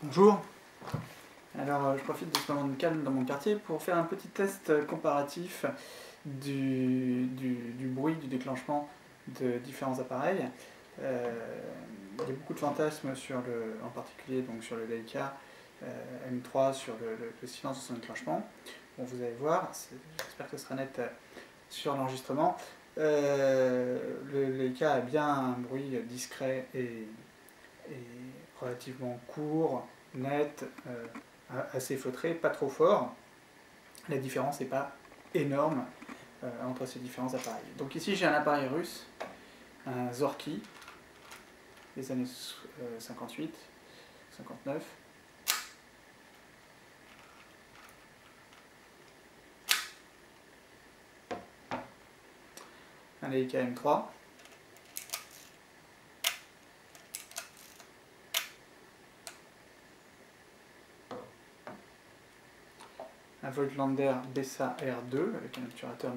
Bonjour. Alors, je profite de ce moment de calme dans mon quartier pour faire un petit test comparatif du bruit, du déclenchement de différents appareils. Il y a beaucoup de fantasmes en particulier donc sur le Leica M3, sur le silence de son déclenchement. Bon, vous allez voir, j'espère que ce sera net sur l'enregistrement. Le Leica a bien un bruit discret et relativement court, net, assez feutré, pas trop fort. La différence n'est pas énorme entre ces différents appareils. Donc ici j'ai un appareil russe, un Zorky, des années 58, 59. Un Leica M3. Un Voigtlander Bessa R2 avec un obturateur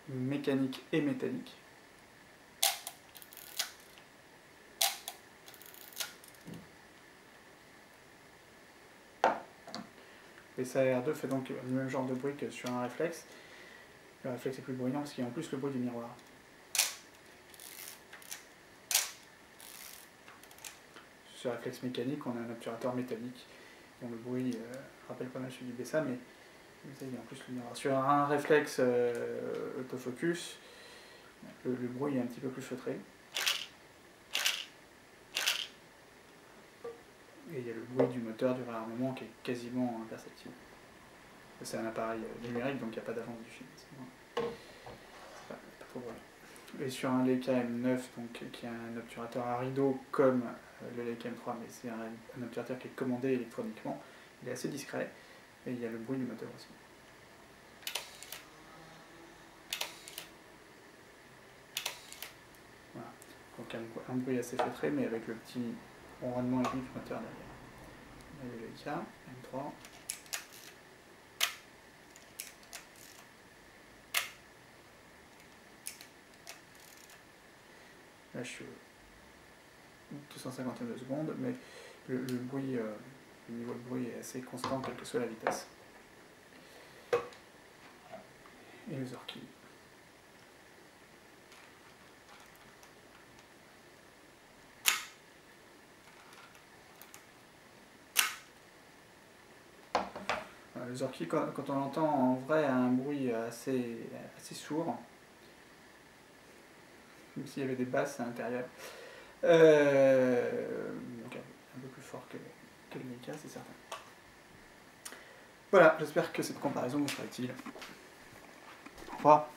mécanique et métallique. Bessa R2 fait donc le même genre de bruit que sur un réflexe. Le réflexe est plus bruyant parce qu'il y a en plus le bruit du miroir. Sur le réflexe mécanique, on a un obturateur métallique dont le bruit rappelle pas mal celui du Bessa, mais il y a en plus le miroir. Sur un réflexe autofocus, le bruit est un petit peu plus feutré. Et il y a le bruit du moteur du réarmement qui est quasiment imperceptible. C'est un appareil numérique, donc il n'y a pas d'avance du film. C'est pas trop bruyant. Et sur un Leica M9, donc, qui a un obturateur à rideau comme le Leica M3, mais c'est un obturateur qui est commandé électroniquement, il est assez discret, et il y a le bruit du moteur aussi. Voilà. Donc un bruit assez feutré, mais avec le petit ronronnement aigu du moteur derrière. Il y a le Leica M3. Là, je suis 252 secondes, mais le bruit, le niveau de bruit est assez constant, quelle que soit la vitesse. Et le Zorky. Le Zorky, quand on l'entend en vrai, a un bruit assez sourd, même s'il y avait des basses à l'intérieur. Donc un peu plus fort que le Leica, c'est certain. Voilà, j'espère que cette comparaison vous sera utile. Au revoir.